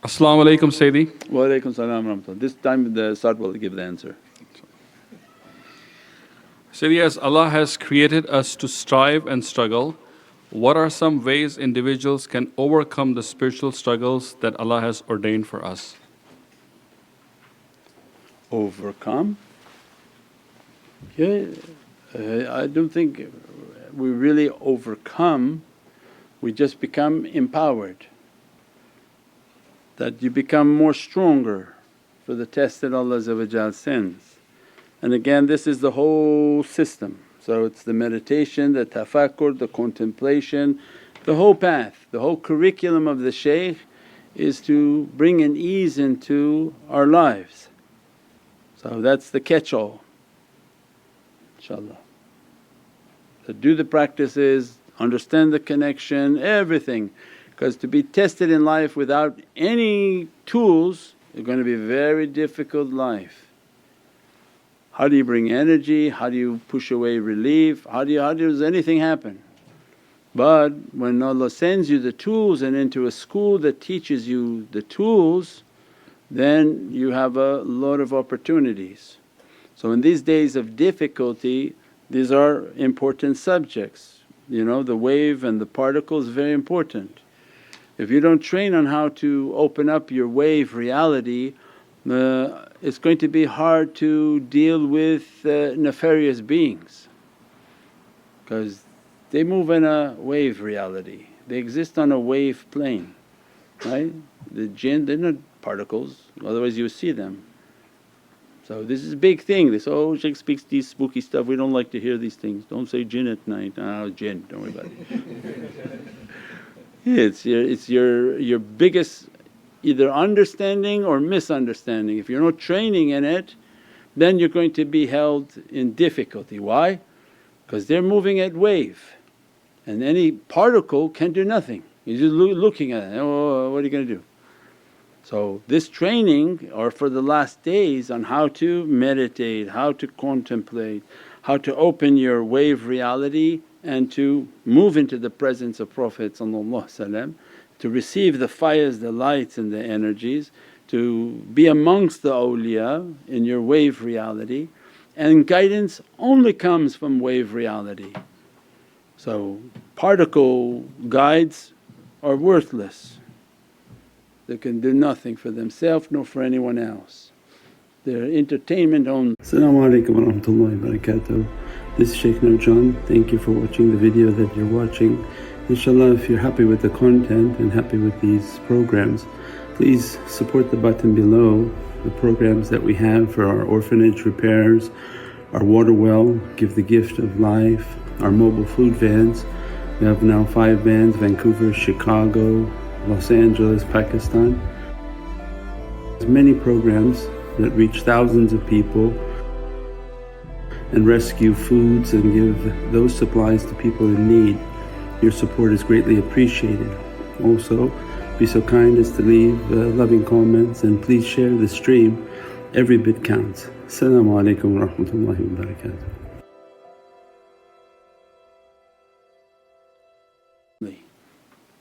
As-salamu alaykum Sayyidi. Wa alaykum salam wa rahmatullah. This time the Ustad will give the answer. Sayyidi, as Allah has created us to strive and struggle, what are some ways individuals can overcome the spiritual struggles that Allah has ordained for us? Overcome? Yeah, I don't think we really overcome, we just become empowered. That you become more stronger for the test that Allah sends. And again, this is the whole system. So it's the meditation, the tafakkur, the contemplation, the whole path, the whole curriculum of the shaykh is to bring an ease into our lives. So that's the catch-all, inshaAllah. So do the practices, understand the connection, everything. Because to be tested in life without any tools is going to be a very difficult life. How do you bring energy? How do you push away relief? How does anything happen? But when Allah sends you the tools and into a school that teaches you the tools, then you have a lot of opportunities. So in these days of difficulty, these are important subjects. The wave and the particle is very important. If you don't train on how to open up your wave reality, it's going to be hard to deal with nefarious beings because they move in a wave reality, they exist on a wave plane, right? The jinn, they're not particles, otherwise you see them. So this is a big thing, this, "Oh, Shaykh speaks these spooky stuff, we don't like to hear these things, don't say jinn at night." Jinn, don't worry about it. It's your biggest either understanding or misunderstanding. If you're not training in it, then you're going to be held in difficulty. Why? Because they're moving at wave and any particle can do nothing. You're just looking at it, "Oh, what are you going to do?" So this training are for the last days on how to meditate, how to contemplate, how to open your wave reality and to move into the presence of Prophet to receive the fires, the lights and the energies, to be amongst the awliya in your wave reality, and guidance only comes from wave reality. So particle guides are worthless, they can do nothing for themselves nor for anyone else, they're entertainment only. As-salamu alaykum wa rahmatullahi wa barakatuh. This is Shaykh Nurjan. Thank you for watching the video that you're watching. InshaAllah, if you're happy with the content and happy with these programs, please support the button below, the programs that we have for our orphanage repairs, our water well, Give the Gift of Life, our mobile food vans. We have now 5 vans, Vancouver, Chicago, Los Angeles, Pakistan. There's many programs that reach thousands of people and rescue foods and give those supplies to people in need. Your support is greatly appreciated. Also, be so kind as to leave loving comments and please share the stream, every bit counts. As-salamu alaykum wa rahmatullahi wa barakatuh.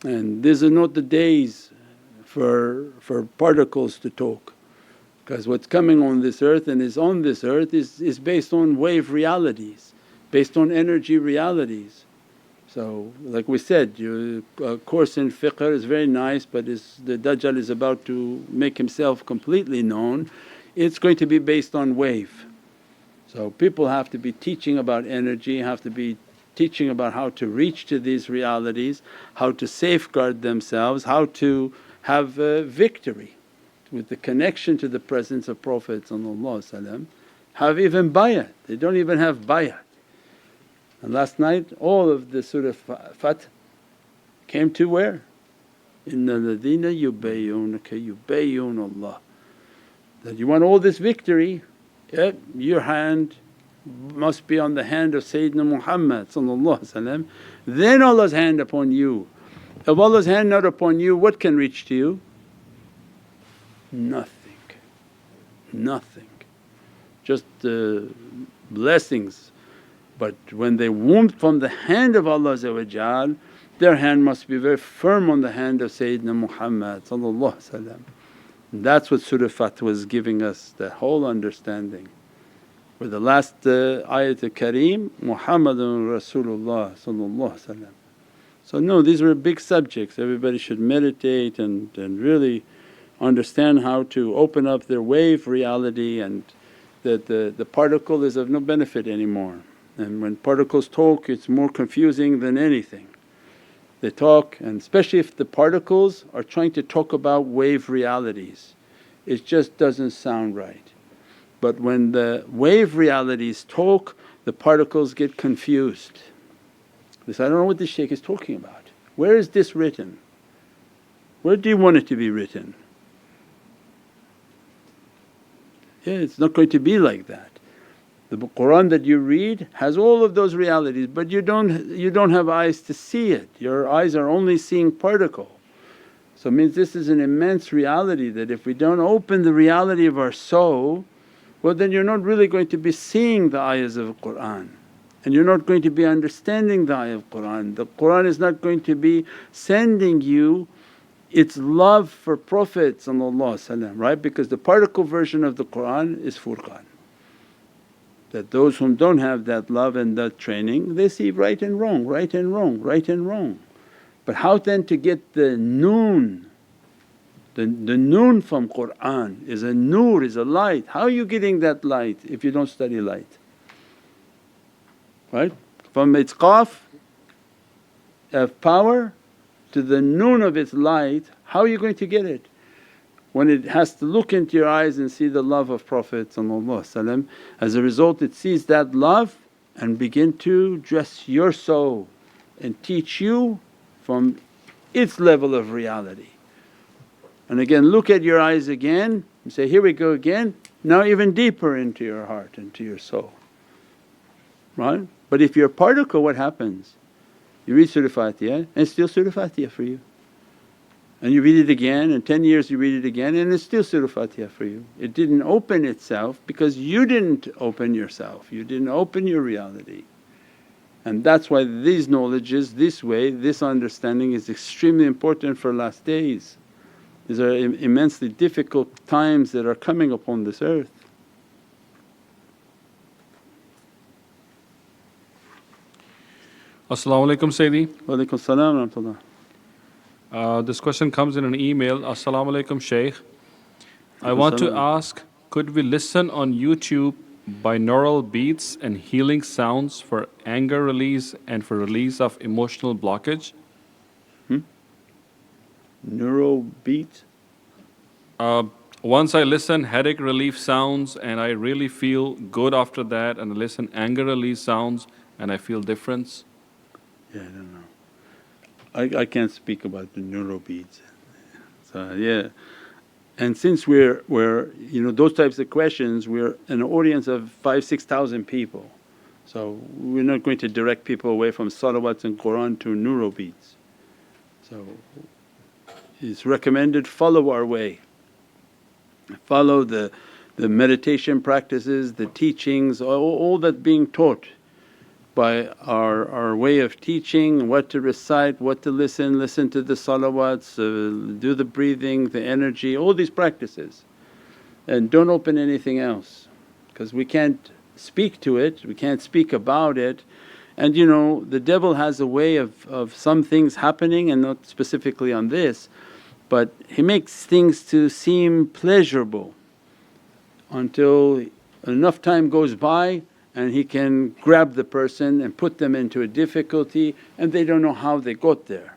And these are not the days for particles to talk, because what's coming on this earth and is on this earth is based on wave realities, based on energy realities. So like we said, your course in fiqh is very nice, but the Dajjal is about to make himself completely known, it's going to be based on wave. So people have to be teaching about energy, have to be teaching about how to reach to these realities, how to safeguard themselves, how to have victory with the connection to the presence of Prophet, have even bayat, they don't even have bayat. And last night all of the Surah Fath came to where? Inna alladhina yubayyunaka yubayyunullah. That you want all this victory, your hand must be on the hand of Sayyidina Muhammad, then Allah's hand upon you. If Allah's hand not upon you, what can reach to you? Nothing, nothing, just blessings. But when they womb from the hand of Allah their hand must be very firm on the hand of Sayyidina Muhammad. And that's what Surah Fath was giving us, the whole understanding. Where the last ayat al-Kareem, Muhammadan Rasulullah. So no, these were big subjects, everybody should meditate and really understand how to open up their wave reality, and that the particle is of no benefit anymore. And when particles talk, it's more confusing than anything. They talk, and especially if the particles are trying to talk about wave realities, it just doesn't sound right. But when the wave realities talk, the particles get confused. They say, I don't know what this shaykh is talking about. Where is this written? Where do you want it to be written? Yeah, it's not going to be like that. The Qur'an that you read has all of those realities, but you don't have eyes to see it, your eyes are only seeing particle. So it means this is an immense reality, that if we don't open the reality of our soul, well then you're not really going to be seeing the ayahs of Qur'an, and you're not going to be understanding the ayah of Qur'an. The Qur'an is not going to be sending you its love for Prophet, right? Because the particle version of the Qur'an is Furqan. That those whom don't have that love and that training, they see right and wrong, right and wrong, right and wrong. But how then to get the noon? The noon from Qur'an is a nur, is a light. How are you getting that light if you don't study light? Right? From its qaf of power to the noon of its light, how are you going to get it? When it has to look into your eyes and see the love of Prophet. As a result it sees that love and begin to dress your soul and teach you from its level of reality. And again look at your eyes again and say, here we go again, now even deeper into your heart, into your soul, right? But if you're a particle, what happens? You read Surah Fatiha and it's still Surah Fatiha for you. And you read it again, and 10 years you read it again and it's still Surah Fatiha for you. It didn't open itself because you didn't open yourself, you didn't open your reality. And that's why these knowledges, this way, this understanding is extremely important for last days. These are immensely difficult times that are coming upon this earth. As-salamu alaykum Sayyidi. Wa alaykum as-salam wa rahmatullah. This question comes in an email. As-salamu alaykum Shaykh. I want to ask, could we listen on YouTube binaural beats and healing sounds for anger release and for release of emotional blockage? Neural beat? Once I listen headache relief sounds and I really feel good after that, and I listen anger release sounds and I feel difference. Yeah, I don't know. I can't speak about the neural beats. So yeah. And since we're those types of questions, we're an audience of 5,000-6,000 people. So we're not going to direct people away from salawats and Qur'an to neural beats. So it's recommended, follow our way, follow the meditation practices, the teachings, all that being taught by our way of teaching, what to recite, what to listen to the salawats, do the breathing, the energy, all these practices. And don't open anything else because we can't speak to it, we can't speak about it. And the devil has a way of some things happening, and not specifically on this, but he makes things to seem pleasurable until enough time goes by and he can grab the person and put them into a difficulty and they don't know how they got there.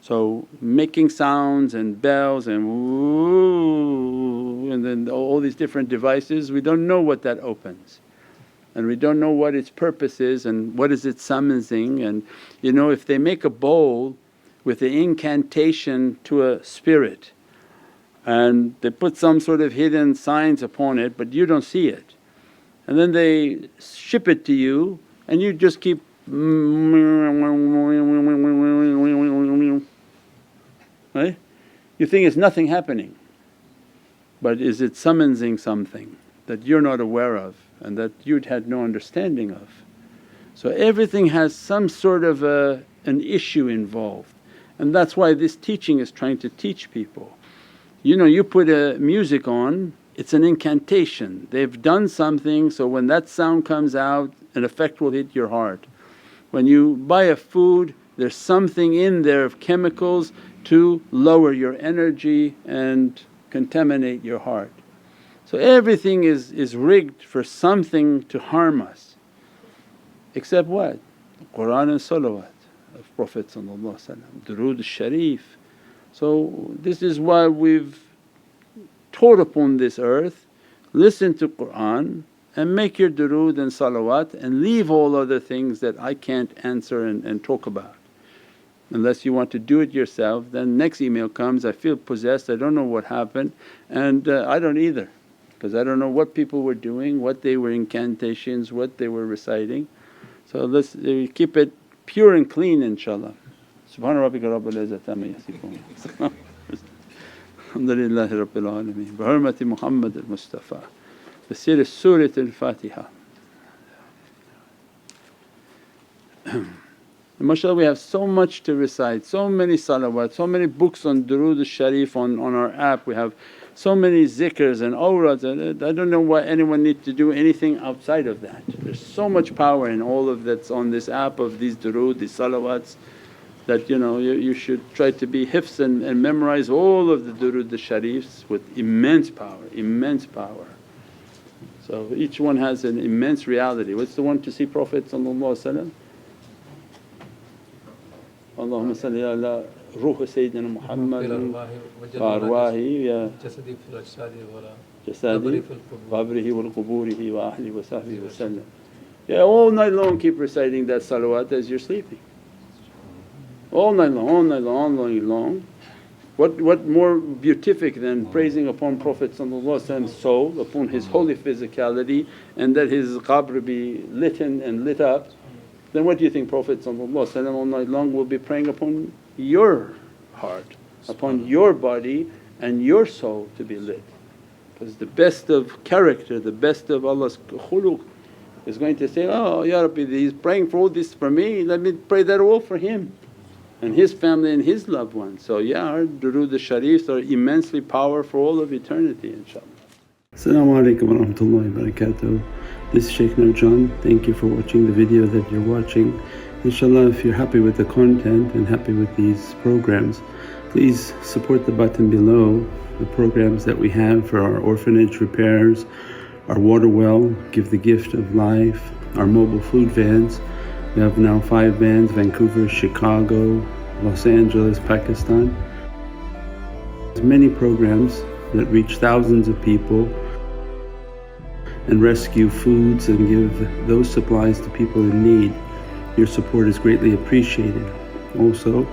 So making sounds and bells and woo, and then all these different devices, we don't know what that opens, and we don't know what its purpose is and what is it summoning. And if they make a bowl with the incantation to a spirit and they put some sort of hidden signs upon it but you don't see it, and then they ship it to you and you just keep right? You think it's nothing happening, but is it summoning something that you're not aware of and that you'd had no understanding of. So everything has some sort of a an issue involved. And that's why this teaching is trying to teach people. You put a music on, it's an incantation. They've done something, so when that sound comes out an effect will hit your heart. When you buy a food, there's something in there of chemicals to lower your energy and contaminate your heart. So everything is rigged for something to harm us, except what? Qur'an and salawat of Prophet, durood sharif. So this is why we've taught upon this earth, listen to Qur'an and make your durood and salawat and leave all other things that I can't answer and talk about. Unless you want to do it yourself, then next email comes, I feel possessed, I don't know what happened, and I don't either, because I don't know what people were doing, what they were incantations, what they were reciting. So let's keep it pure and clean inshaAllah. Subhana rabbika rabbil izzati amma yasifoon. Alhamdulillahi rabbil alameen. Bi hurmati Muhammad al-Mustafa. Bi Surat al-Fatiha. MashaAllah, we have so much to recite, so many salawat, so many books on durood al-sharif on our app. We have so many zikrs and awrads, and I don't know why anyone needs to do anything outside of that. There's so much power in all of that's on this app of these durood, these salawats, that you should try to be hifz and memorize all of the durood al-sharifs with immense power, immense power. So each one has an immense reality. What's the one to see Prophet? Allahumma salli ala ruh Sayyidina Muhammad wa arwahi ya jasadi qabrihi wal quburihi wa ahli wa sahbihi wa sallam. Yeah, all night long keep reciting that salawat as you're sleeping. All night long, all night long, all night long. What more beatific than praising upon Prophet's soul, upon his holy physicality, and that his qabr be lit and lit up. Then what do you think Prophet all night long will be praying upon your heart, upon your body and your soul to be lit? Because the best of character, the best of Allah's khuluq is going to say, oh Ya Rabbi, he's praying for all this for me, let me pray that all for him and his family and his loved ones. So yeah, our durood al-sharifs are immensely powerful for all of eternity inshaAllah. As-salamu alaykum wa rahmatullahi wa barakatuh. This is Shaykh Nurjan. Thank you for watching the video that you're watching. InshaAllah, if you're happy with the content and happy with these programs, please support the button below, the programs that we have for our orphanage repairs, our water well, Give the Gift of Life, our mobile food vans. We have now 5 vans: Vancouver, Chicago, Los Angeles, Pakistan. There's many programs that reach thousands of people and rescue foods and give those supplies to people in need. Your support is greatly appreciated. Also,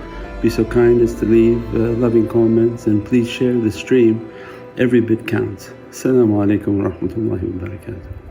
be so kind as to leave loving comments and please share the stream. Every bit counts. As-salamu alaykum wa rahmatullahi wa barakatuh.